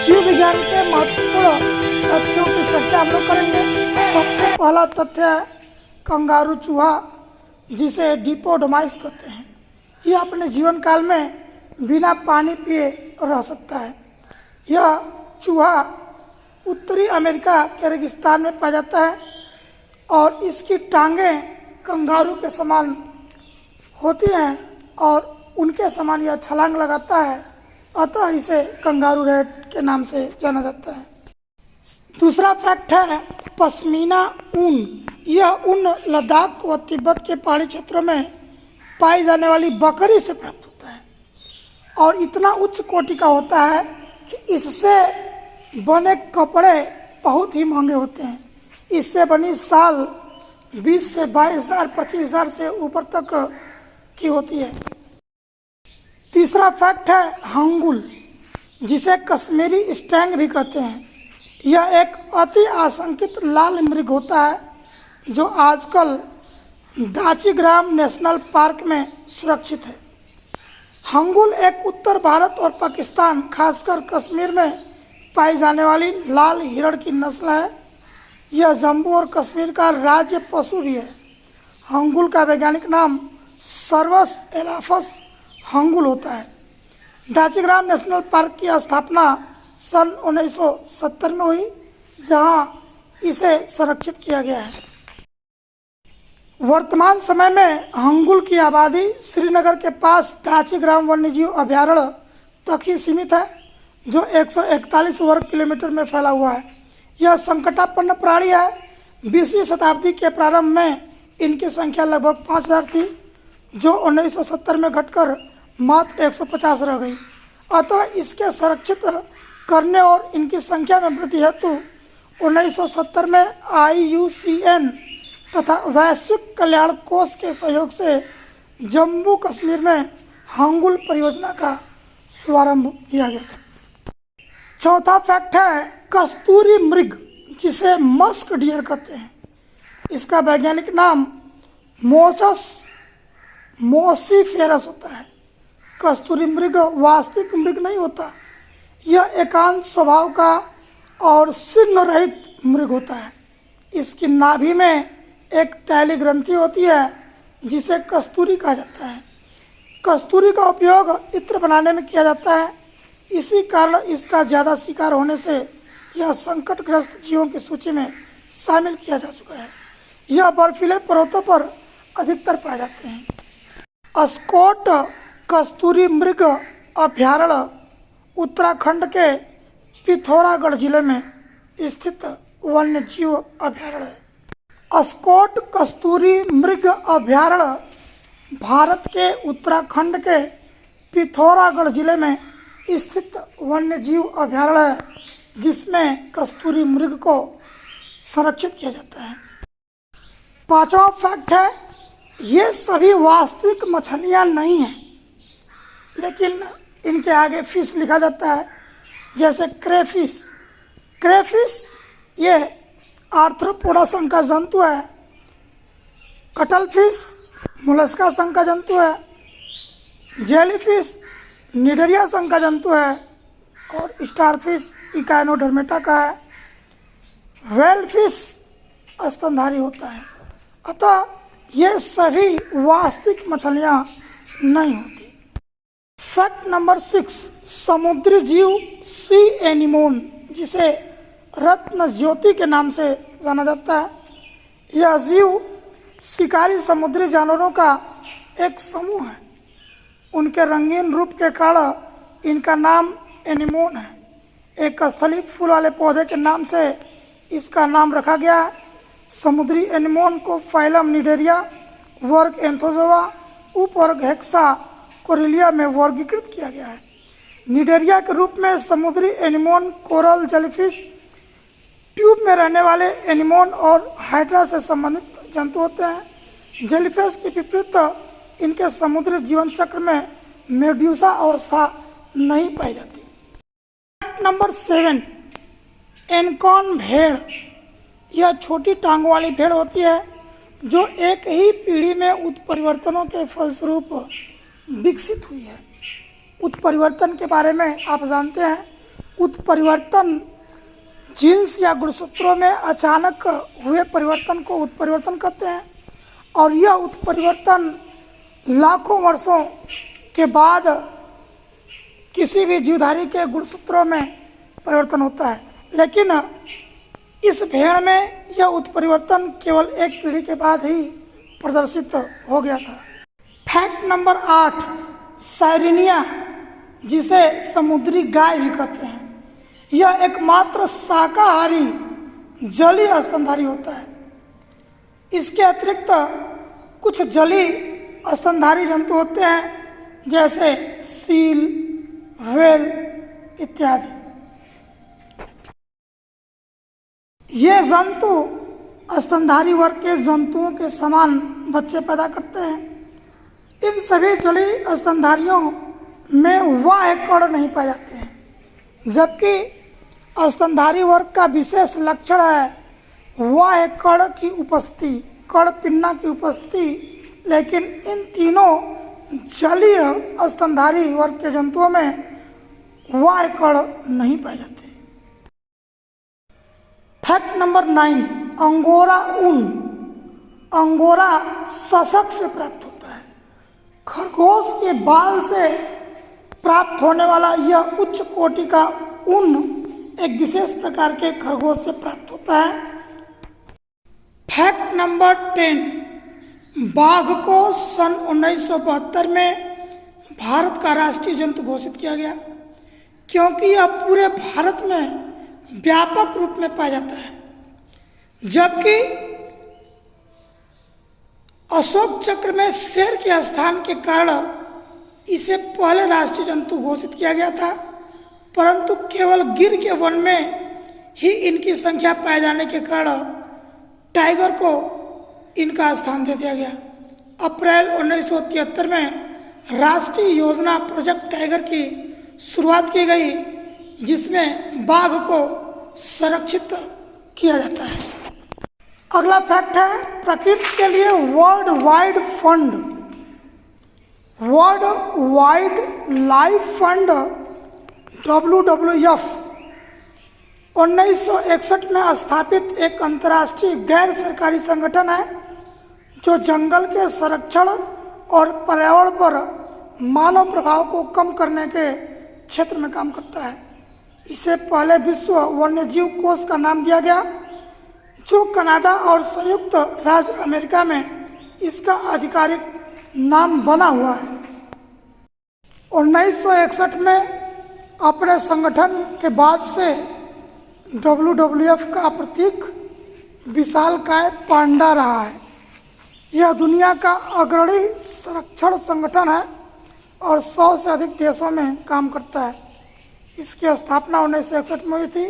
जीव विज्ञान के महत्वपूर्ण तथ्यों की चर्चा हम लोग करेंगे। सबसे पहला तथ्य है कंगारू चूहा, जिसे डिपोडोमाइस कहते हैं। यह अपने जीवन काल में बिना पानी पिए रह सकता है। यह चूहा उत्तरी अमेरिका के रेगिस्तान में पाया जाता है और इसकी टांगें कंगारू के समान होती हैं और उनके समान यह छलांग लगाता है, अतः इसे कंगारू रैट के नाम से जाना जाता है। दूसरा फैक्ट है पश्मीना ऊन। यह ऊन लद्दाख व तिब्बत के पहाड़ी क्षेत्रों में पाई जाने वाली बकरी से प्राप्त होता है और इतना उच्च कोटि का होता है कि इससे बने कपड़े बहुत ही महंगे होते हैं। इससे बनी शाल 20 से 22,000 25,000 से ऊपर तक की होती है। तीसरा फैक्ट है हंगुल, जिसे कश्मीरी स्टैंग भी कहते हैं। यह एक अति आशंकित लाल मृग होता है जो आजकल दाचीग्राम नेशनल पार्क में सुरक्षित है। हंगुल एक उत्तर भारत और पाकिस्तान, खासकर कश्मीर में पाई जाने वाली लाल हिरण की नस्ल है। यह जम्मू और कश्मीर का राज्य पशु भी है। हंगुल का वैज्ञानिक नाम सर्वस एलाफस हंगुल होता है। दाचीग्राम नेशनल पार्क की स्थापना सन 1970 में हुई, जहां इसे संरक्षित किया गया है। वर्तमान समय में हंगुल की आबादी श्रीनगर के पास दाचीग्राम वन्यजीव अभयारण्य तक ही सीमित है, जो 141 वर्ग किलोमीटर में फैला हुआ है। यह संकटापन्न प्राणी है। 20वीं शताब्दी के प्रारंभ में इनकी संख्या लगभग 5,000 थी, जो 1970 में घटकर मात्र 150 रह गई। अतः इसके संरक्षित करने और इनकी संख्या में वृद्धि हेतु 1970 में IUCN तथा वैश्विक कल्याण कोष के सहयोग से जम्मू कश्मीर में हंगुल परियोजना का शुभारंभ किया गया था। चौथा फैक्ट है कस्तूरी मृग, जिसे मस्क डियर कहते हैं। इसका वैज्ञानिक नाम मोसस मोसिफेरस होता है। कस्तूरी मृग वास्तविक मृग नहीं होता। यह एकांत स्वभाव का और सिंह रहित मृग होता है। इसकी नाभि में एक तैली ग्रंथि होती है, जिसे कस्तूरी कहा जाता है। कस्तूरी का उपयोग इत्र बनाने में किया जाता है। इसी कारण इसका ज़्यादा शिकार होने से यह संकटग्रस्त जीवों की सूची में शामिल किया जा चुका है। यह बर्फीले पर्वतों पर अधिकतर पाए जाते हैं। स्कॉट कस्तूरी मृग अभयारण्य उत्तराखंड के पिथौरागढ़ जिले में स्थित वन्यजीव अभयारण्य है। स्कॉट कस्तूरी मृग अभयारण्य भारत के उत्तराखंड के पिथौरागढ़ जिले में स्थित वन्यजीव अभयारण्य है, जिसमें कस्तूरी मृग को संरक्षित किया जाता है। पांचवा फैक्ट है ये सभी वास्तविक मछलियां नहीं हैं, लेकिन इनके आगे फिश लिखा जाता है, जैसे क्रेफिश। क्रेफिश ये आर्थ्रोपोडा संघ का जंतु है। कटलफिश मोलस्का संघ का जंतु है। जेलीफिश निडरिया संघ का जंतु है और स्टारफिश इकाइनोडर्मेटा का है। व्हेलफिश स्तनधारी होता है। अतः ये सभी वास्तविक मछलियाँ नहीं होती। फैक्ट नंबर 6 समुद्री जीव सी एनिमोन, जिसे रत्न ज्योति के नाम से जाना जाता है। यह जीव शिकारी समुद्री जानवरों का एक समूह है। उनके रंगीन रूप के कारण इनका नाम एनिमोन है। एक स्थलीय फूल वाले पौधे के नाम से इसका नाम रखा गया है। समुद्री एनिमोन को फाइलम निडेरिया, वर्ग एंथोजोआ, उपवर्ग हेक्सा कोरिलिया में वर्गीकृत किया गया है। निडेरिया के रूप में समुद्री एनिमोन कोरल जेलीफिश, ट्यूब में रहने वाले एनिमोन और हाइड्रा से संबंधित जंतु होते हैं। जेलीफिश के विपरीत इनके समुद्री जीवन चक्र में मेड्यूसा अवस्था नहीं पाई जाती। फैक्ट नंबर 7 एनकॉन भेड़। यह छोटी टांगों वाली भेड़ होती है जो एक ही पीढ़ी में उत्परिवर्तनों के फलस्वरूप विकसित हुई है। उत्परिवर्तन के बारे में आप जानते हैं। उत्परिवर्तन जीन्स या गुणसूत्रों में अचानक हुए परिवर्तन को उत्परिवर्तन कहते हैं, और यह उत्परिवर्तन लाखों वर्षों के बाद किसी भी जीवधारी के गुणसूत्रों में परिवर्तन होता है। लेकिन इस भेड़ में यह उत्परिवर्तन केवल एक पीढ़ी के बाद ही प्रदर्शित हो गया था। फैक्ट नंबर 8, साइरेनिया, जिसे समुद्री गाय भी कहते हैं, यह एकमात्र शाकाहारी जलीय स्तनधारी होता है। इसके अतिरिक्त कुछ जलीय स्तनधारी जंतु होते हैं, जैसे सील, व्हेल इत्यादि। ये जंतु स्तनधारी वर्ग के जंतुओं के समान बच्चे पैदा करते हैं। इन सभी जलीय स्तनधारियों में बाह्य कण नहीं पाए जाते हैं, जबकि स्तनधारी वर्ग का विशेष लक्षण है बाह्य कण की उपस्थिति, कण पिन्ना की उपस्थिति। लेकिन इन तीनों जलीय स्तनधारी वर्ग के जंतुओं में बाह्य कण नहीं पाए जाते। फैक्ट नंबर 9, अंगोरा ऊन। अंगोरा सशक से प्राप्त होता है। खरगोश के बाल से प्राप्त होने वाला यह उच्च कोटि का ऊन एक विशेष प्रकार के खरगोश से प्राप्त होता है। फैक्ट नंबर 10, बाघ को सन 1972 में भारत का राष्ट्रीय जंतु घोषित किया गया, क्योंकि यह पूरे भारत में व्यापक रूप में पाया जाता है। जबकि अशोक चक्र में शेर के स्थान के कारण इसे पहले राष्ट्रीय जंतु घोषित किया गया था, परंतु केवल गिर के वन में ही इनकी संख्या पाए जाने के कारण टाइगर को इनका स्थान दे दिया गया। अप्रैल 1973 में राष्ट्रीय योजना प्रोजेक्ट टाइगर की शुरुआत की गई, जिसमें बाघ को संरक्षित किया जाता है। अगला फैक्ट है, प्रकृति के लिए world wide fund, world wild life fund WWF 1961 में स्थापित एक अंतर्राष्ट्रीय गैर सरकारी संगठन है जो जंगल के संरक्षण और पर्यावरण पर मानव प्रभाव को कम करने के क्षेत्र में काम करता है। इसे पहले विश्व वन्यजीव कोष का नाम दिया गया, जो कनाडा और संयुक्त राज्य अमेरिका में इसका आधिकारिक नाम बना हुआ है। 1961 में अपने संगठन के बाद से WWF का प्रतीक विशालकाय पांडा रहा है। यह दुनिया का अग्रणी संरक्षण संगठन है और 100 से अधिक देशों में काम करता है। इसकी स्थापना 1961 में हुई थी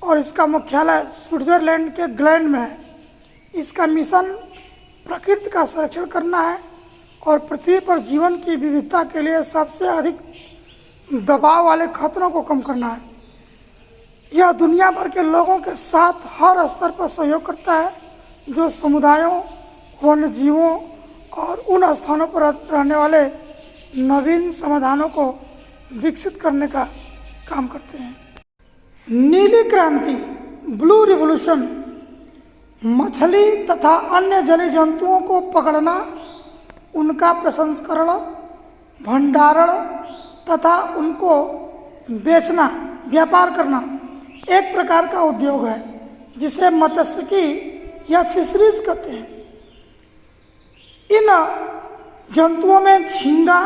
और इसका मुख्यालय स्विट्जरलैंड के ग्लैंड में है। इसका मिशन प्रकृति का संरक्षण करना है और पृथ्वी पर जीवन की विविधता के लिए सबसे अधिक दबाव वाले खतरों को कम करना है। यह दुनिया भर के लोगों के साथ हर स्तर पर सहयोग करता है जो समुदायों, वन्यजीवों और उन स्थानों पर रहने वाले नवीन समाधानों को विकसित करने का काम करते हैं। नीली क्रांति, ब्लू रिवॉल्यूशन, मछली तथा अन्य जलीय जंतुओं को पकड़ना, उनका प्रसंस्करण, भंडारण तथा उनको बेचना, व्यापार करना एक प्रकार का उद्योग है जिसे मत्स्यिकी या फिशरीज कहते हैं। इन जंतुओं में झींगा,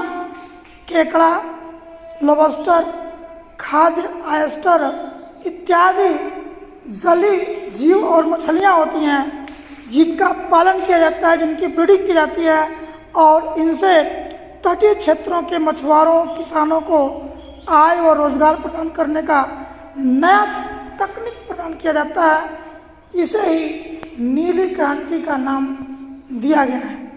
केकड़ा, लॉबस्टर, खाद्य ऑयस्टर इत्यादि जलीय जीव और मछलियाँ होती हैं जिनका पालन किया जाता है, जिनकी ब्रीडिंग की जाती है और इनसे तटीय क्षेत्रों के मछुआरों, किसानों को आय व रोजगार प्रदान करने का नया तकनीक प्रदान किया जाता है। इसे ही नीली क्रांति का नाम दिया गया है।